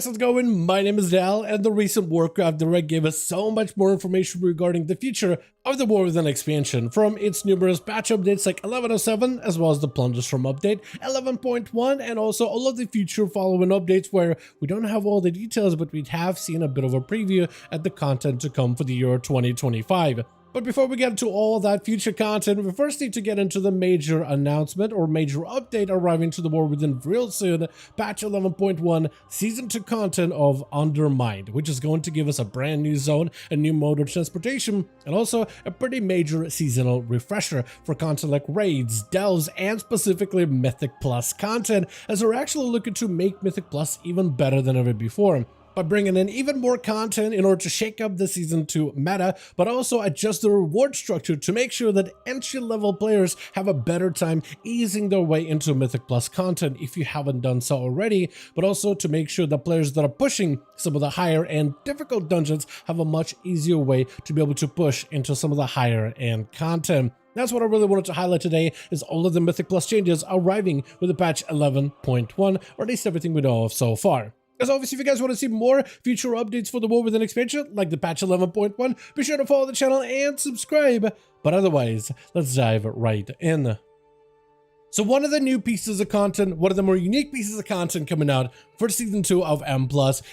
guys, how's it going? My name is Dal, and the recent Warcraft Direct gave us so much more information regarding the future of the War Within expansion, from its numerous patch updates like 11.07, as well as the Plunders from update 11.1, and also all of the future following updates where we don't have all the details, but we have seen a bit of a preview at the content to come for the year 2025. But before we get to all that future content, we first need to get into the major announcement or major update arriving to the War Within real soon, patch 11.1, Season 2 content of Undermined, which is going to give us a brand new zone, a new mode of transportation, and also a pretty major seasonal refresher for content like raids, delves, and specifically Mythic Plus content, as we're actually looking to make Mythic Plus even better than ever before, by bringing in even more content in order to shake up the Season 2 meta, but also adjust the reward structure to make sure that entry-level players have a better time easing their way into Mythic Plus content if you haven't done so already, but also to make sure that players that are pushing some of the higher and difficult dungeons have a much easier way to be able to push into some of the higher end content. That's what I really wanted to highlight today, is all of the Mythic Plus changes arriving with the patch 11.1, or at least everything we know of so far. As always, if you guys want to see more future updates for the War Within expansion, like the patch 11.1, be sure to follow the channel and subscribe. But otherwise, let's dive right in. So one of the new pieces of content, one of the more unique pieces of content coming out for Season 2 of M+,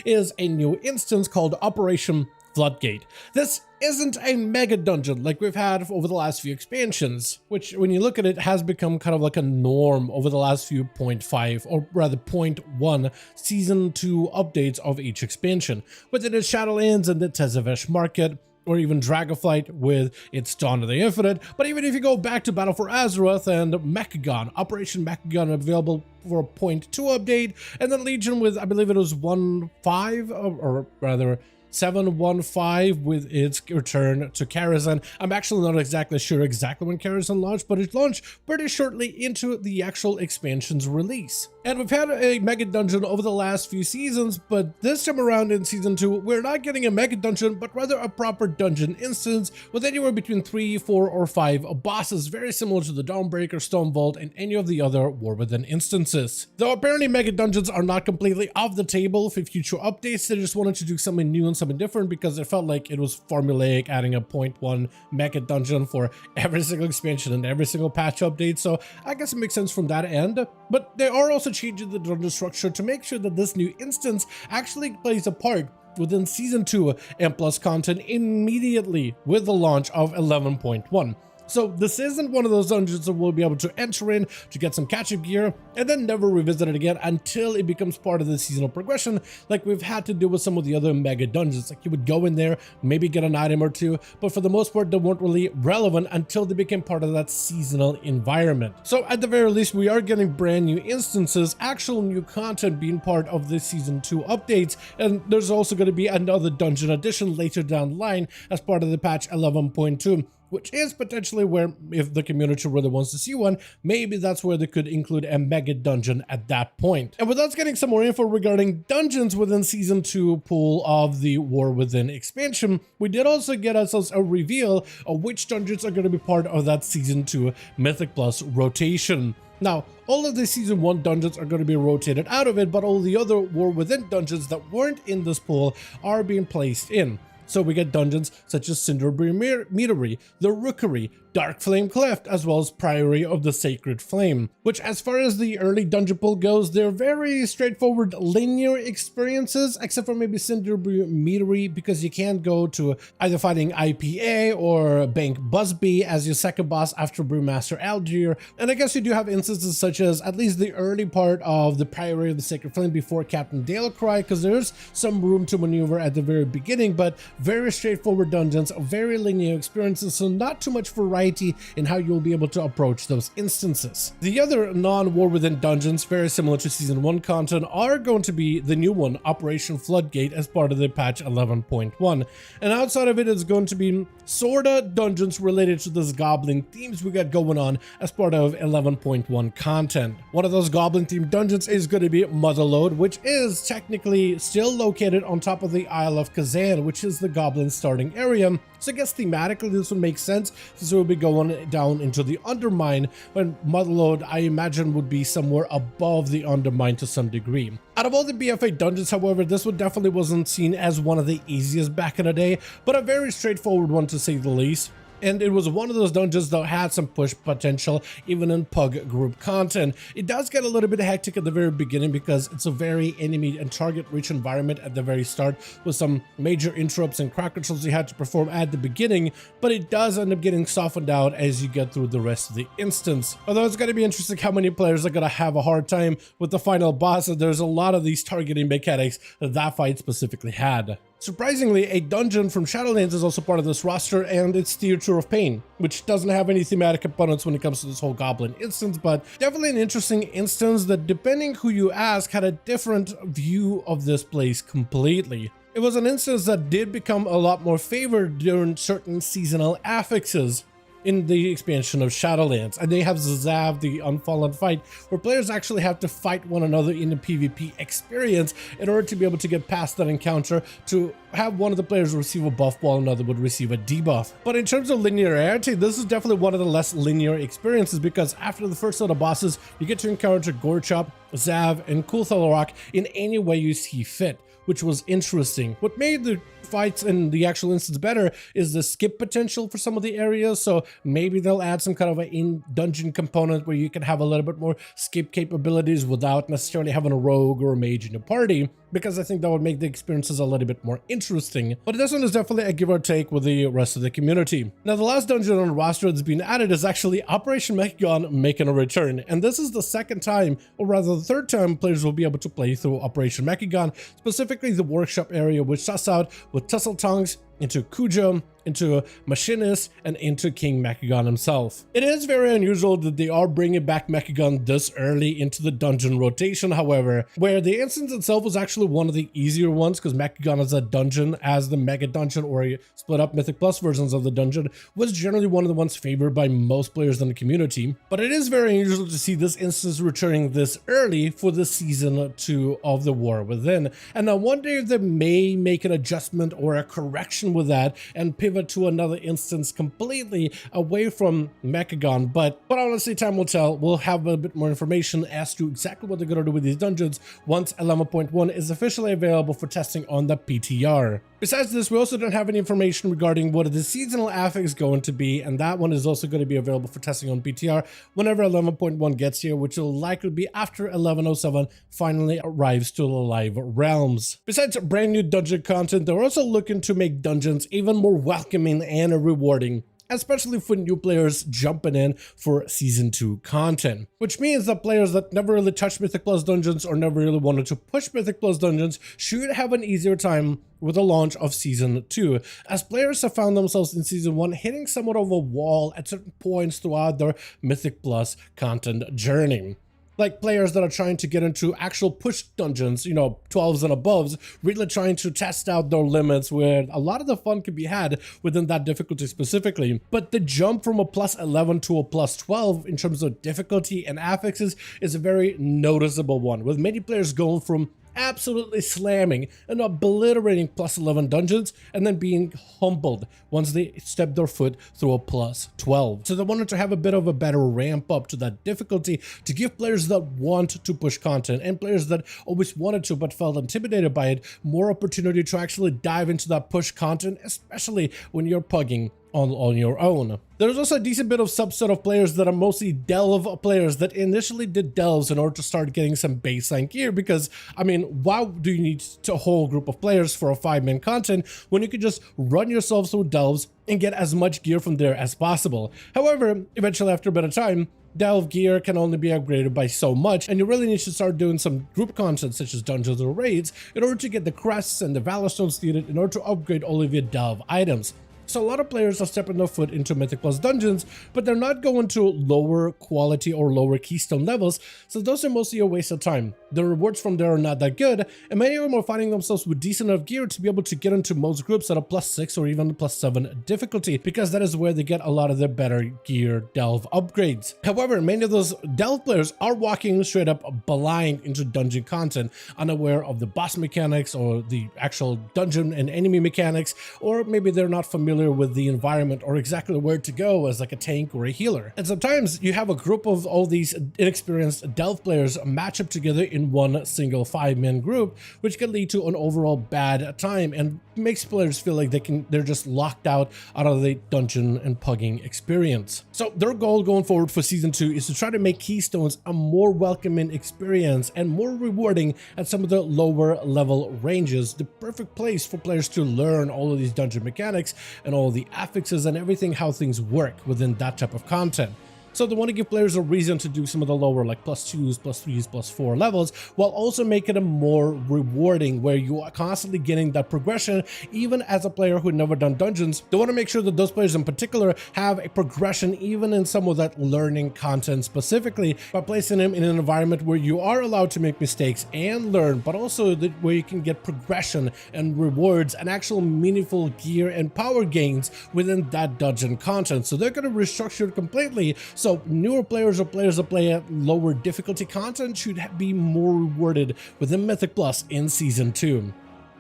is a new instance called Operation Floodgate. This isn't a mega dungeon like we've had over the last few expansions, which when you look at it has become kind of like a norm over the last few 0.5 or rather 0.1 Season 2 updates of each expansion, whether it is Shadowlands and the Tezevesh Market, or even Dragonflight with its Dawn of the Infinite. But even if you go back to Battle for Azeroth and Mechagon, Operation Mechagon available for a 0.2 update, and then Legion with, I believe it was 1.5, or rather 7.15 with its return to Karazhan. I'm actually not exactly sure when Karazhan launched, but it launched pretty shortly into the actual expansion's release. And we've had a mega dungeon over the last few seasons, but this time around in Season 2, we're not getting a mega dungeon, but rather a proper dungeon instance with anywhere between 3, 4, or 5 bosses, very similar to the Dawnbreaker, Stonevault, and any of the other War Within instances. Though apparently mega dungeons are not completely off the table for future updates, they just wanted to do something new and something different because it felt like it was formulaic, adding a 0.1 mega dungeon for every single expansion and every single patch update. So I guess it makes sense from that end. But they are also changing the dungeon structure to make sure that this new instance actually plays a part within Season 2 M+ content immediately with the launch of 11.1. So this isn't one of those dungeons that we'll be able to enter in to get some catch-up gear and then never revisit it again until it becomes part of the seasonal progression, like we've had to do with some of the other mega dungeons. Like you would go in there, maybe get an item or two, but for the most part they weren't really relevant until they became part of that seasonal environment. So at the very least, we are getting brand new instances, actual new content being part of this Season 2 updates, and there's also going to be another dungeon addition later down the line as part of the patch 11.2. which is potentially where, if the community really wants to see one, maybe that's where they could include a mega dungeon at that point. And with us getting some more info regarding dungeons within Season 2 pool of the War Within expansion, we did also get ourselves a reveal of which dungeons are going to be part of that Season 2 Mythic Plus rotation. Now, all of the Season 1 dungeons are going to be rotated out of it, but all the other War Within dungeons that weren't in this pool are being placed in. So we get dungeons such as Cinderbury Meadery, the Rookery, Dark Flame Cleft, as well as Priory of the Sacred Flame, which as far as the early dungeon pool goes, they're very straightforward linear experiences, except for maybe Cinderbury Meadery, because you can't go to either fighting IPA or Bank Busby as your second boss after Brewmaster Algier. And I guess you do have instances such as at least the early part of the Priory of the Sacred Flame before Captain Dalecry, because there's some room to maneuver at the very beginning, but very straightforward dungeons, very linear experiences, so not too much variety in how you'll be able to approach those instances. The other non-War Within dungeons, very similar to Season 1 content, are going to be the new one, Operation Floodgate, as part of the patch 11.1. And outside of it is going to be sorta dungeons related to this goblin themes we got going on as part of 11.1 content. One of those goblin themed dungeons is going to be Motherlode, which is technically still located on top of the Isle of Kazan, which is the goblin starting area, So I guess thematically this would make sense, since it would be going down into the Undermine, when Motherlode I imagine would be somewhere above the Undermine to some degree. Out of all the BFA dungeons, however, this one definitely wasn't seen as one of the easiest back in the day, but a very straightforward one to say the least. And it was one of those dungeons that had some push potential even in pug group content. It does get a little bit hectic at the very beginning because it's a very enemy and target rich environment at the very start, with some major interrupts and crowd controls you had to perform at the beginning, but it does end up getting softened out as you get through the rest of the instance. Although it's going to be interesting how many players are going to have a hard time with the final boss, and there's a lot of these targeting mechanics that fight specifically had. Surprisingly, a dungeon from Shadowlands is also part of this roster, and it's Theater of Pain, which doesn't have any thematic components when it comes to this whole goblin instance, but definitely an interesting instance that, depending who you ask, had a different view of this place completely. It was an instance that did become a lot more favored during certain seasonal affixes in the expansion of Shadowlands, and they have Zav, the Unfallen Fight, where players actually have to fight one another in the PvP experience in order to be able to get past that encounter, to have one of the players receive a buff while another would receive a debuff. But in terms of linearity, this is definitely one of the less linear experiences, because after the first set of bosses, you get to encounter Gorechop, Zav, and Kulthalorok in any way you see fit, which was interesting. What made the fights in the actual instance better is the skip potential for some of the areas, so maybe they'll add some kind of an in-dungeon component where you can have a little bit more skip capabilities without necessarily having a rogue or a mage in your party, because I think that would make the experiences a little bit more interesting. But this one is definitely a give or take with the rest of the community. Now, the last dungeon on the roster that's been added is actually Operation Mechagon making a return, and this is the second time, or rather the third time, players will be able to play through Operation Mechagon, specifically the workshop area, which starts out with Tussle Tongues, into Kujo, into Machinist, and into King Mechagon himself. It is very unusual that they are bringing back Mechagon this early into the dungeon rotation, however, where the instance itself was actually one of the easier ones, because Mechagon as a dungeon, as the Mega Dungeon or split up Mythic Plus versions of the dungeon, was generally one of the ones favored by most players in the community. But it is very unusual to see this instance returning this early for the Season 2 of the War Within, and I wonder if they may make an adjustment or a correction with that and pivot to another instance completely away from Mechagon. But honestly, time will tell. We'll have a bit more information as to exactly what they're going to do with these dungeons once 11.1 is officially available for testing on the PTR. Besides this, we also don't have any information regarding what the seasonal affix is going to be, and that one is also going to be available for testing on PTR whenever 11.1 gets here, which will likely be after 11.07 finally arrives to the live realms. Besides brand new dungeon content, they're also looking to make dungeons even more welcoming and rewarding, especially for new players jumping in for Season 2 content. Which means that players that never really touched Mythic Plus dungeons or never really wanted to push Mythic Plus dungeons should have an easier time with the launch of Season 2, as players have found themselves in Season 1 hitting somewhat of a wall at certain points throughout their Mythic Plus content journey. Like players that are trying to get into actual push dungeons, 12s and aboves, really trying to test out their limits, where a lot of the fun can be had within that difficulty specifically. But the jump from a plus 11 to a plus 12 in terms of difficulty and affixes is a very noticeable one, with many players going from absolutely slamming and obliterating plus 11 dungeons and then being humbled once they step their foot through a plus 12. So they wanted to have a bit of a better ramp up to that difficulty to give players that want to push content and players that always wanted to but felt intimidated by it more opportunity to actually dive into that push content, especially when you're pugging on your own. There's also a decent bit of subset of players that are mostly delve players that initially did delves in order to start getting some baseline gear, because why do you need a whole group of players for a 5-man content when you could just run yourself through delves and get as much gear from there as possible? However, eventually after a bit of time, delve gear can only be upgraded by so much, and you really need to start doing some group content such as dungeons or raids in order to get the crests and the valor stones needed in order to upgrade all of your delve items. So a lot of players are stepping their foot into Mythic Plus dungeons, but they're not going to lower quality or lower keystone levels, so those are mostly a waste of time. The rewards from there are not that good, and many of them are finding themselves with decent enough gear to be able to get into most groups at a plus 6 or even plus 7 difficulty, because that is where they get a lot of their better gear delve upgrades. However, many of those delve players are walking straight up blind into dungeon content, unaware of the boss mechanics or the actual dungeon and enemy mechanics, or maybe they're not familiar familiar with the environment or exactly where to go as like a tank or a healer. And sometimes you have a group of all these inexperienced Delve players match up together in one single 5-man group, which can lead to an overall bad time and makes players feel like they're just locked out of the dungeon and pugging experience. So their goal going forward for season 2 is to try to make Keystones a more welcoming experience and more rewarding at some of the lower level ranges, the perfect place for players to learn all of these dungeon mechanics and all the affixes and everything, how things work within that type of content. So they want to give players a reason to do some of the lower like +2s, +3s, +4 levels, while also making it more rewarding where you are constantly getting that progression. Even as a player who never done dungeons, they want to make sure that those players in particular have a progression even in some of that learning content, specifically by placing them in an environment where you are allowed to make mistakes and learn, but also where you can get progression and rewards and actual meaningful gear and power gains within that dungeon content. So they're going to restructure it completely. So newer players or players that play at lower difficulty content should be more rewarded within Mythic Plus in Season 2.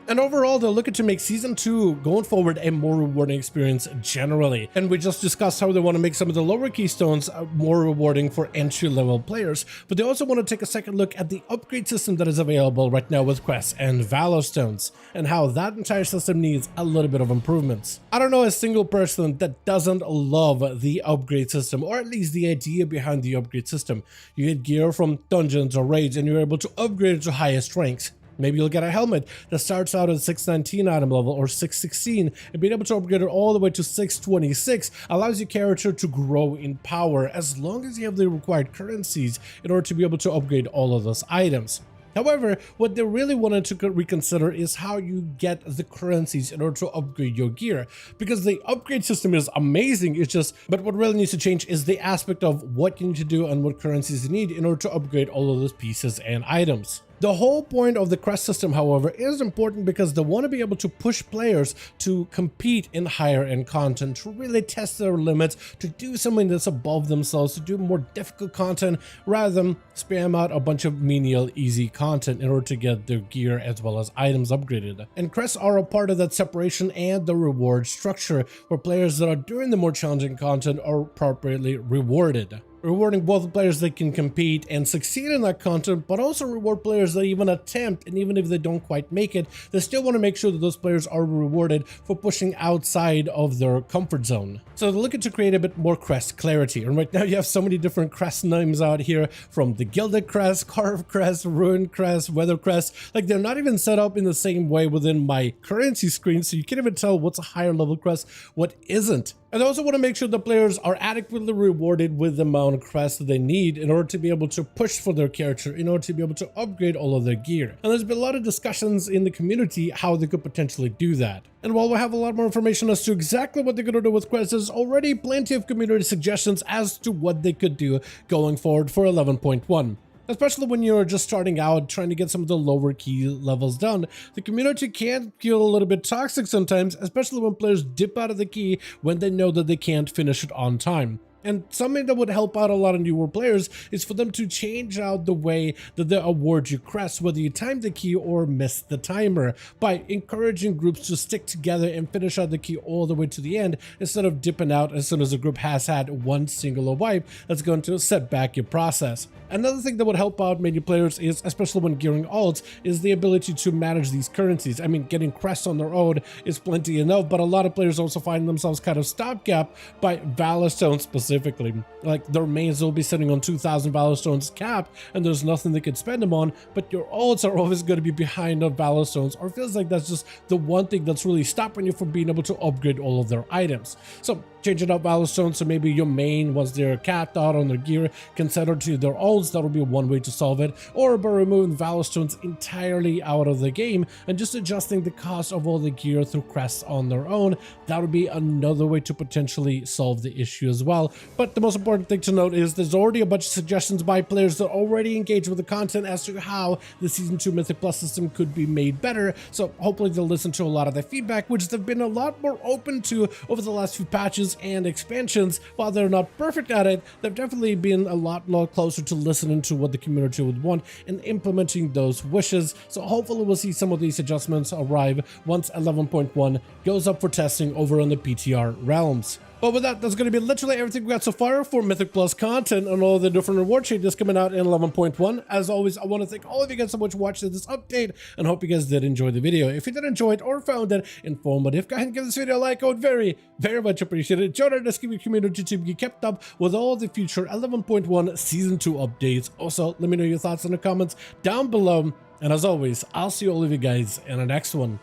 And overall, they're looking to make Season 2 going forward a more rewarding experience generally. And we just discussed how they want to make some of the lower Keystones more rewarding for entry-level players. But they also want to take a second look at the upgrade system that is available right now with quests and Valor Stones, and how that entire system needs a little bit of improvements. I don't know a single person that doesn't love the upgrade system, or at least the idea behind the upgrade system. You get gear from dungeons or raids and you're able to upgrade it to highest ranks. Maybe you'll get a helmet that starts out at 619 item level or 616, and being able to upgrade it all the way to 626 allows your character to grow in power as long as you have the required currencies in order to be able to upgrade all of those items. However, what they really wanted to reconsider is how you get the currencies in order to upgrade your gear, because the upgrade system is amazing, but what really needs to change is the aspect of what you need to do and what currencies you need in order to upgrade all of those pieces and items. The whole point of the crest system, however, is important because they want to be able to push players to compete in higher end content, to really test their limits, to do something that's above themselves, to do more difficult content rather than spam out a bunch of menial, easy content in order to get their gear as well as items upgraded. And crests are a part of that separation and the reward structure, where players that are doing the more challenging content are appropriately rewarded. Rewarding both players that can compete and succeed in that content, but also reward players that even attempt, and even if they don't quite make it, they still want to make sure that those players are rewarded for pushing outside of their comfort zone. So they're looking to create a bit more crest clarity, and right now you have so many different crest names out here, from the Gilded Crest, Carved Crest, Ruined Crest, Weather Crest. Like, they're not even set up in the same way within my currency screen, so you can't even tell what's a higher level crest, what isn't. And they also want to make sure the players are adequately rewarded with the amount of crests that they need in order to be able to push for their character, in order to be able to upgrade all of their gear. And there's been a lot of discussions in the community how they could potentially do that. And while we have a lot more information as to exactly what they're going to do with quests, there's already plenty of community suggestions as to what they could do going forward for 11.1. Especially when you're just starting out trying to get some of the lower key levels done. The community can feel a little bit toxic sometimes, especially when players dip out of the key when they know that they can't finish it on time. And something that would help out a lot of newer players is for them to change out the way that they award you crests, whether you time the key or miss the timer, by encouraging groups to stick together and finish out the key all the way to the end, instead of dipping out as soon as a group has had one single wipe that's going to set back your process. Another thing that would help out many players is, especially when gearing alts, is the ability to manage these currencies. I mean, getting crests on their own is plenty enough, but a lot of players also find themselves kind of stopgap by Valor Stones specifically. Like, their mains will be sitting on 2,000 Valor Stones cap, and there's nothing they could spend them on, but your alts are always going to be behind on Valor Stones, or it feels like that's just the one thing that's really stopping you from being able to upgrade all of their items. So changing out Valor Stones so maybe your main, once they're capped out on their gear, can settle to their alts. That'll be one way to solve it, or by removing Valor Stones entirely out of the game and just adjusting the cost of all the gear through crests on their own. That would be another way to potentially solve the issue as well. But the most important thing to note is there's already a bunch of suggestions by players that already engage with the content as to how the Season 2 Mythic Plus system could be made better. So hopefully they'll listen to a lot of their feedback, which they've been a lot more open to over the last few patches, changes and expansions. While they're not perfect at it, they've definitely been a lot closer to listening to what the community would want and implementing those wishes. So hopefully we'll see some of these adjustments arrive once 11.1 goes up for testing over on the PTR realms. But with that, that's going to be literally everything we got so far for Mythic Plus content and all the different reward changes coming out in 11.1. As always, I want to thank all of you guys so much for watching this update and hope you guys did enjoy the video. If you did enjoy it or found it informative, go ahead and give this video a like. I would very, very much appreciate it. Join our Discord community to be kept up with all the future 11.1 Season 2 updates. Also, let me know your thoughts in the comments down below. And as always, I'll see all of you guys in the next one.